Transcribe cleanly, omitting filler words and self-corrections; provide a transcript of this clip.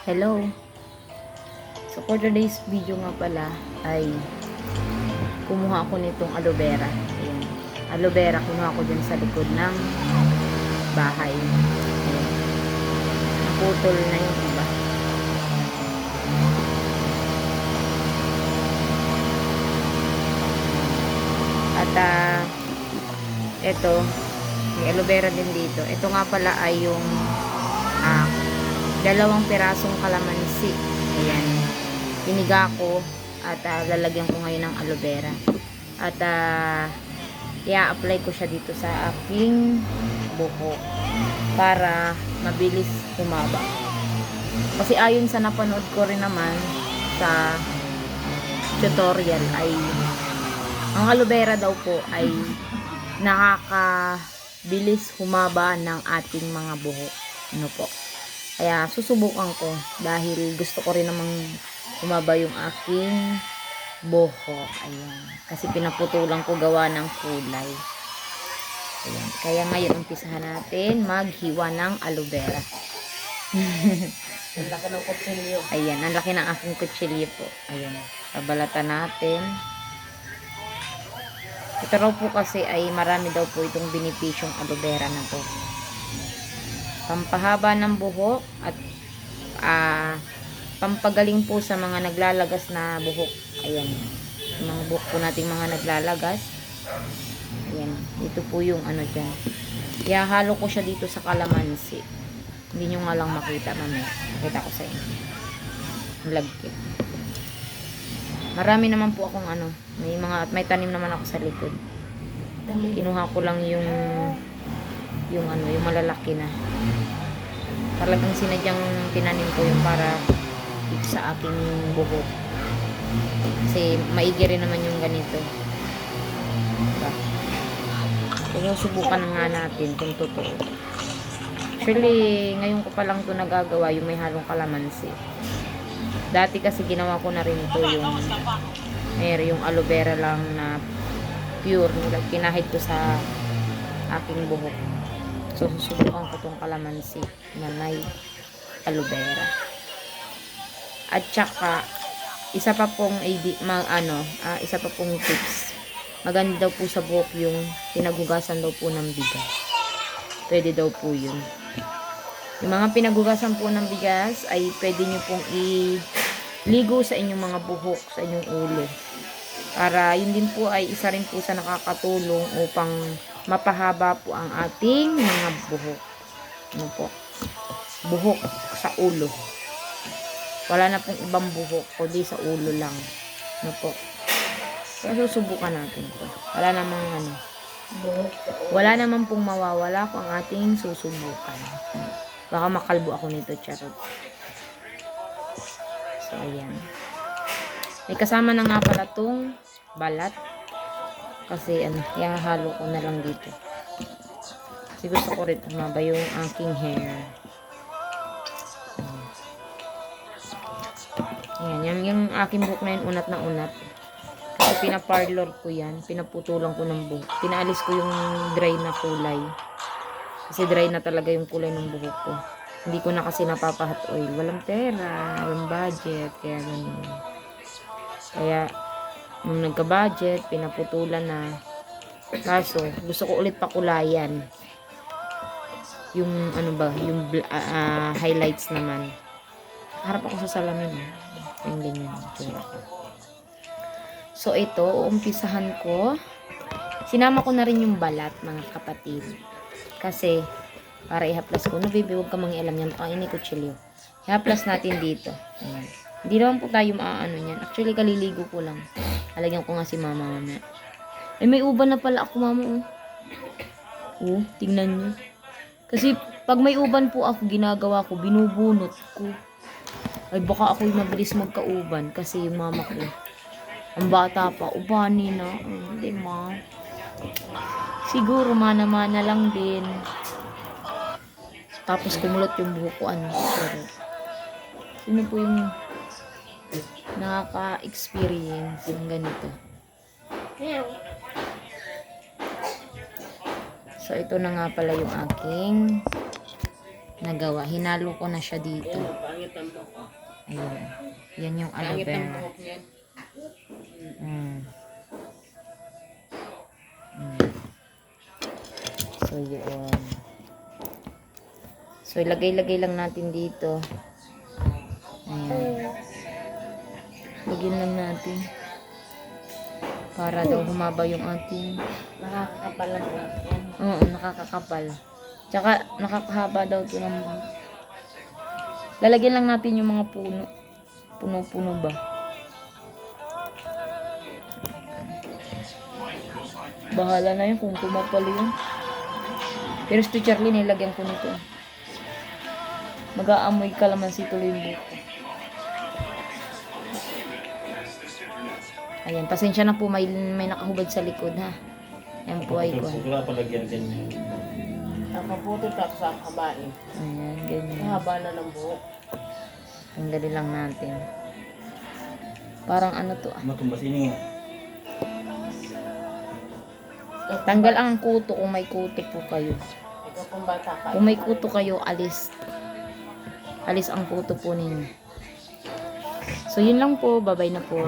Hello. So for today's video nga pala ay kumuha ako nitong aloe vera. Ayan. Aloe vera kinuha ko dyan sa likod ng bahay. Ayan. Naputol na yung iba. At ito, may aloe vera din dito. Ito nga pala ay yung dalawang pirasong kalamansi. Ayan. Piniga ko at lalagyan ko ngayon ng aloe vera. At i-apply ko siya dito sa aking buhok para mabilis tumaba. Kasi ayon sa napanood ko rin naman sa tutorial ay ang aloe vera daw po ay nakakabilis humaba ng ating mga buhok. Ano po? Kaya susubukan ko dahil gusto ko rin namang humaba yung aking buhok. Ayan. Kasi pinaputulan ko gawa ng kulay. Ayan. Kaya ngayon umpisahan natin maghiwa ng aloe vera. Ang laki ng kutsilyo. Ayan. Ang laki ng aking kutsilyo po. Ayan. Pabalatan natin. Ito raw po kasi ay marami daw po itong benepisyong aloe vera na to. Pampahaba ng buhok at pampagaling po sa mga naglalagas na buhok. Ayan. Yung mga buhok po nating mga naglalagas. Ayan. Ito po yung ano dyan. Ihahalo ko siya dito sa kalamansi. Hindi nyo nga lang makita mamaya. Makita ko sa inyo. Lagkit. Marami naman po akong ano. May tanim naman ako sa likod. Kinuha ko lang yung malalaki na. Talagang sinadyang tinanim ko yung para dito sa aking buhok. Kasi maigi rin naman yung ganito. Diba? Kaya subukan na nga natin kung totoo. Actually, ngayon ko pa lang ito nagagawa yung may halong kalamansi. Dati kasi ginawa ko na rin ito yung aloe vera lang na pure. Pinahid ko sa aking buhok. So, susubukan ko itong kalamansi na may aloe vera. At saka, isa pa pong tips. Maganda daw po sa buhok yung pinagugasan daw po ng bigas. Pwede daw po yun. Yung mga pinagugasan po ng bigas ay pwede nyo pong iligo sa inyong mga buhok, sa inyong ulo. Para yun din po ay isa rin po sa nakakatulong upang mapahaba po ang ating mga buhok. Ano po? Buhok sa ulo. Wala na pong ibang buhok, kundi sa ulo lang. Ano po? Kaya susubukan natin po. Wala namang pong mawawala kung ang ating susubukan. Baka makalbo ako nito, charot. So, ayan. May kasama na nga pala tong balat. Kasi ihahalo ko na lang dito. Kasi gusto ko rin tumaba yung aking hair. Ayan, yung aking buhok na yun, unat na unat. Kasi pinaparlor ko yan. Pinaputulan ko ng buhok. Pinaalis ko yung dry na kulay. Kasi dry na talaga yung kulay ng buhok ko. Hindi ko na kasi napapahat oil. Walang pera, walang budget. Kaya ganun. Kaya nung nagka-budget, pinaputulan na. Kaso, gusto ko ulit pakulayan. Yung highlights naman. Harap ako sa salamin. Yung ganyan. So, ito, umpisahan ko. Sinama ko na rin yung balat, mga kapatid. Kasi, para ihaplas ko. No, baby, huwag ka mangialam yan. Baka ini kutsilyo. Ihaplas natin dito. Ayan. Hindi naman po tayo maaano yan. Actually, kaliligo ko lang. Alagyan ko nga si mama mamaya. Ay, may uban na pala ako, mama. Oh, tingnan nyo. Kasi, pag may uban po ako, ginagawa ko, binubunot ko. Ay, baka ako yung mabilis magkauban. Kasi yung mama ko, ang bata pa, ubanin na. Hindi, ma. Siguro, mana-mana lang din. Tapos, kumulot yung buhok ko. Sorry. Sino po yung nakaka-experience ng ganito? So, ito na nga pala yung aking nagawa. Hinalo ko na siya dito. Ayun, pangit ang buhok ko. Ayun. Yan yung aloe Pangit ang vera. buhok niyan. Mm. So, yun. So, ilagay-lagay lang natin dito. Ayan. Lagyan lang natin. Para daw humaba yung ating... Nakakapal ang buhok yan. Oo, nakakakapal. Tsaka, nakakahaba daw ito ng... Lalagyan lang natin yung mga puno. Puno-puno ba? Bahala na yun kung kumapal yun. Pero si Charlie, nilagyan ko nito. Mag-aamoy kalamansi tuloy yung buhok ko. Ayan, pasensya na po, may nakahubad sa likod ha. Yan po ay ko. Wala palagyan ganyan. Ang mabuti tapos ang kabain. Ayan, ganyan. Ang haba na ng buhok. Tanggalin lang natin. Parang ano to ah. Matumbas ini nga. Tanggal ang kuto kung may kuto po kayo. Ikaw pong bata ka. Kung may kuto kayo, alis. Alis ang kuto po ninyo. So, yun lang po. Bye-bye na po.